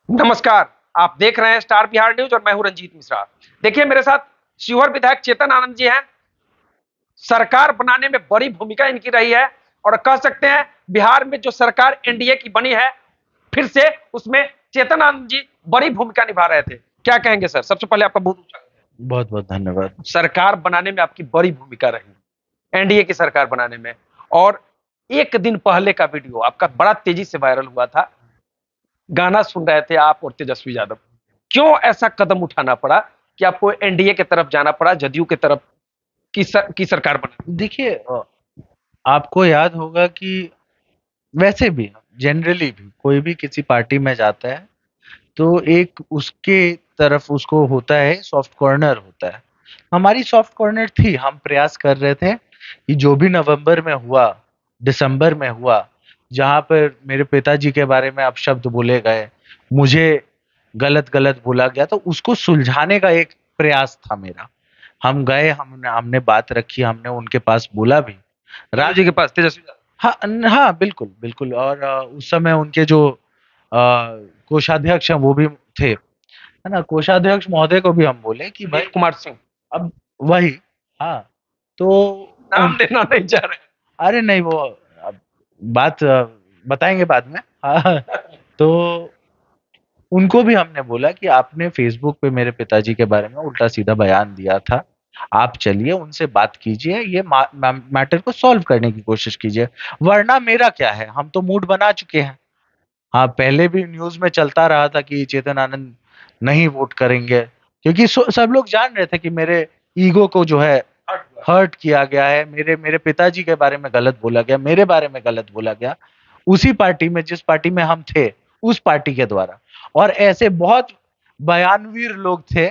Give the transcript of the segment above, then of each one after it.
नमस्कार। आप देख रहे हैं स्टार बिहार न्यूज और मैं हूं रंजीत मिश्रा। देखिए, मेरे साथ शिवहर विधायक चेतन आनंद जी हैं। सरकार बनाने में बड़ी भूमिका इनकी रही है और कह सकते हैं बिहार में जो सरकार एनडीए की बनी है, फिर से उसमें चेतन आनंद जी बड़ी भूमिका निभा रहे थे। क्या कहेंगे सर? सबसे पहले आपका बहुत बहुत बहुत धन्यवाद। सरकार बनाने में आपकी बड़ी भूमिका रही, एनडीए की सरकार बनाने में। और एक दिन पहले का वीडियो आपका बड़ा तेजी से वायरल हुआ था। गाना सुन रहे थे आप और तेजस्वी यादव। क्यों ऐसा कदम उठाना पड़ा कि आपको एनडीए की तरफ जाना पड़ा, जदयू की तरफ की सरकार बना? देखिए, आपको याद होगा कि वैसे भी जनरली भी कोई भी किसी पार्टी में जाता है तो एक उसके तरफ उसको होता है, सॉफ्ट कॉर्नर होता है। हमारी सॉफ्ट कॉर्नर थी, हम प्रयास कर रहे थे कि जो भी नवंबर में हुआ, दिसंबर में हुआ, जहां पर मेरे पिताजी के बारे में अपशब्द बोले गए, मुझे गलत गलत बोला गया, तो उसको सुलझाने का एक प्रयास था मेरा। हम गए, हमने हमने बात रखी, हमने उनके पास बोला भी। राहुल जी के पास तेजस्वी यादव? हाँ हाँ, बिल्कुल बिल्कुल। और उस समय उनके जो कोषाध्यक्ष हैं वो भी थे, है ना। कोषाध्यक्ष महोदय को भी हम बोले कि भाई, सुनील कुमार सिंह। अब वही, हाँ। तो नाम उन, लेना नहीं चाह रहे। अरे नहीं, वो अब बात बताएंगे बाद में। हाँ, तो उनको भी हमने बोला कि आपने फेसबुक पे मेरे पिताजी के बारे में उल्टा सीधा बयान दिया था, आप चलिए उनसे बात कीजिए, ये मैटर को सॉल्व करने की कोशिश कीजिए, वरना मेरा क्या है, हम तो मूड बना चुके हैं। हाँ, पहले भी न्यूज़ में चलता रहा था कि चेतन आनंद नहीं वोट करेंगे, क्योंकि सब लोग जान रहे थे कि मेरे ईगो को जो है हर्ट किया गया है, मेरे मेरे पिताजी के बारे में गलत बोला गया, मेरे बारे में गलत बोला गया, उसी पार्टी में जिस पार्टी में हम थे, उस पार्टी के द्वारा। और ऐसे बहुत बयानवीर लोग थे,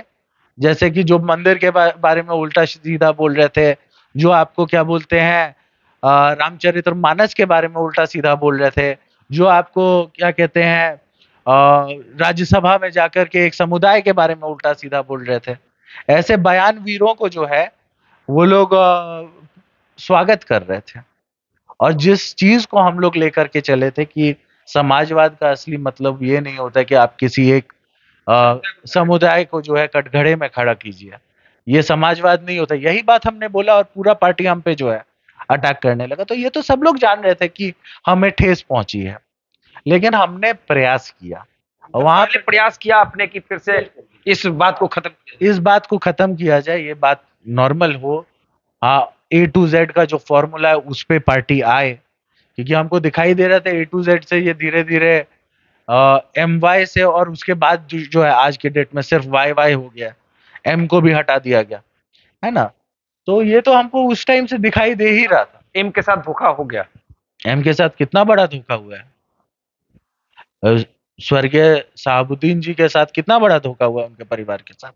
जैसे कि जो मंदिर के बारे में उल्टा सीधा बोल रहे थे, जो आपको क्या बोलते हैं, रामचरितमानस के बारे में उल्टा सीधा बोल रहे थे, जो आपको क्या कहते हैं, राज्यसभा में जाकर के एक समुदाय के बारे में उल्टा सीधा बोल रहे थे। ऐसे बयानवीरों को जो है वो लोग स्वागत कर रहे थे। और जिस चीज को हम लोग लेकर के चले थे कि समाजवाद का असली मतलब ये नहीं होता कि आप किसी एक समुदाय को जो है कटघरे में खड़ा कीजिए, ये समाजवाद नहीं होता, यही बात हमने बोला और पूरा पार्टी हम पे जो है अटैक करने लगा। तो ये तो सब लोग जान रहे थे कि हमें ठेस पहुंची है, लेकिन हमने प्रयास किया वहां पहले प्रयास किया आपने कि फिर से इस बात को खत्म किया इस बात को खत्म किया जाए, ये बात नॉर्मल हो। हाँ, ए टू जेड का जो फॉर्मूला है उस पे पार्टी आए, क्योंकि हमको दिखाई दे रहा था ए टू जेड से ये धीरे धीरे एम वाई से, और उसके बाद जो है आज के डेट में सिर्फ वाई वाई हो गया, एम को भी हटा दिया गया, है ना। तो ये तो हमको उस टाइम से दिखाई दे ही रहा था। एम के साथ धोखा हो गया। एम के साथ कितना बड़ा धोखा हुआ है, अ, स्वर्गीय शहाबुद्दीन जी के साथ कितना बड़ा धोखा हुआ है, उनके परिवार के साथ।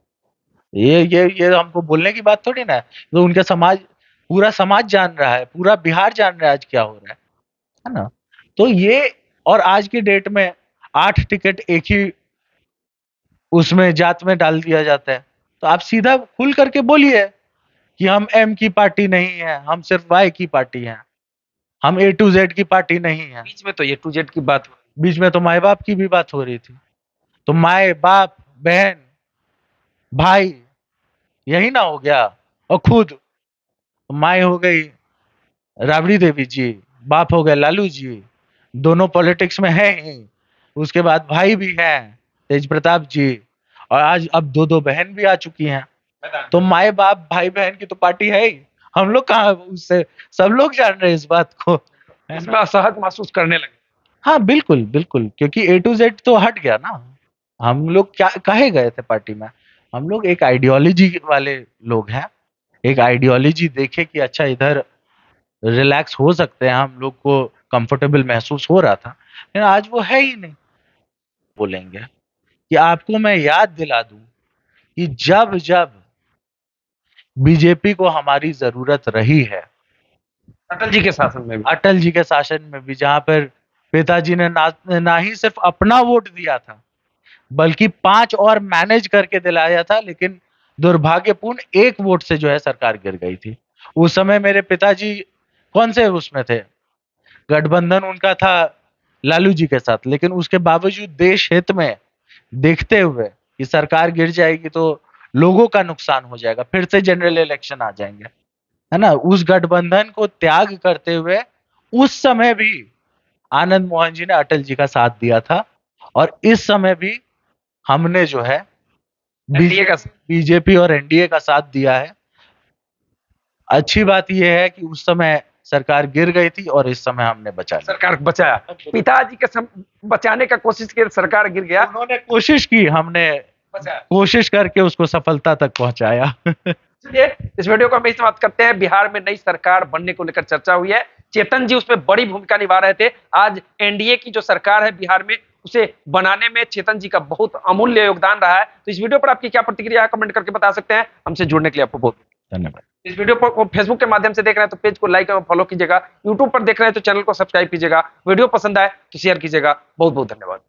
ये हमको बोलने की बात थोड़ी ना है। तो उनका समाज, पूरा समाज जान रहा है, पूरा बिहार जान रहा है आज क्या हो रहा है ना। तो ये, और आज की डेट में 8 टिकट एक ही उसमें जात में डाल दिया जाता है। तो आप सीधा खुल करके बोलिए कि हम एम की पार्टी नहीं है, हम सिर्फ वाई की पार्टी हैं, हम ए टू जेड की पार्टी नहीं है। बीच में तो ए टू जेड की बात हुई। बीच में तो माए बाप की भी बात हो रही थी। तो माए बाप, बहन, भाई, यही ना हो गया। और खुद माए हो गई राबड़ी देवी जी, बाप हो गए लालू जी, दोनों पॉलिटिक्स में हैं ही। उसके बाद भाई भी हैं, तेज प्रताप जी, और आज अब दो दो बहन भी आ चुकी हैं। तो माए बाप भाई बहन की तो पार्टी है ही। हम लोग कहाँ उससे, सब लोग जान रहे हैं इस बात को, है इसमें ना। असहज महसूस करने लगे। हाँ, बिल्कुल बिल्कुल, क्योंकि ए टू जेड तो हट गया ना। हम लोग क्या काहे गए थे पार्टी में, हम लोग एक आइडियोलॉजी वाले लोग हैं। एक आइडियोलॉजी देखे कि अच्छा, इधर रिलैक्स हो सकते हैं, हम लोग को कंफर्टेबल महसूस हो रहा था, लेकिन आज वो है ही नहीं। बोलेंगे कि आपको मैं याद दिला दूं कि जब जब बीजेपी को हमारी जरूरत रही है, अटल जी के शासन में भी। अटल जी के शासन में भी, जहां पर पिताजी ने ना ही सिर्फ अपना वोट दिया था, बल्कि 5 और मैनेज करके दिलाया था, लेकिन दुर्भाग्यपूर्ण एक वोट से जो है सरकार गिर गई थी। उस समय मेरे पिताजी कौन से उसमें थे, गठबंधन उनका था लालू जी के साथ, लेकिन उसके बावजूद देश हित में देखते हुए कि सरकार गिर जाएगी तो लोगों का नुकसान हो जाएगा, फिर से जनरल इलेक्शन आ जाएंगे, है ना, उस गठबंधन को त्याग करते हुए उस समय भी आनंद मोहन जी ने अटल जी का साथ दिया था, और इस समय भी हमने जो है एनडीए का बीजेपी और एनडीए का साथ दिया है। अच्छी बात यह है कि उस समय सरकार गिर गई थी और इस समय हमने बचा लिया। सरकार बचाया, पिताजी के बचाने का कोशिश की, सरकार गिर गया, उन्होंने कोशिश की, हमने बचाया। कोशिश करके उसको सफलता तक पहुंचाया। चलिए इस वीडियो को हम यही समाप्त करते हैं। बिहार में नई सरकार बनने को लेकर चर्चा हुई है, चेतन जी उसमें बड़ी भूमिका निभा रहे थे। आज एनडीए की जो सरकार है बिहार में, उसे बनाने में चेतन जी का बहुत अमूल्य योगदान रहा है। तो इस वीडियो पर आपकी क्या प्रतिक्रिया है, कमेंट करके बता सकते हैं। हमसे जुड़ने के लिए आपको बहुत धन्यवाद। इस वीडियो को फेसबुक के माध्यम से देख रहे हैं तो पेज को लाइक और फॉलो कीजिएगा, यूट्यूब पर देख रहे हैं तो चैनल को सब्सक्राइब कीजिएगा, वीडियो पसंद आए तो शेयर कीजिएगा। बहुत बहुत धन्यवाद।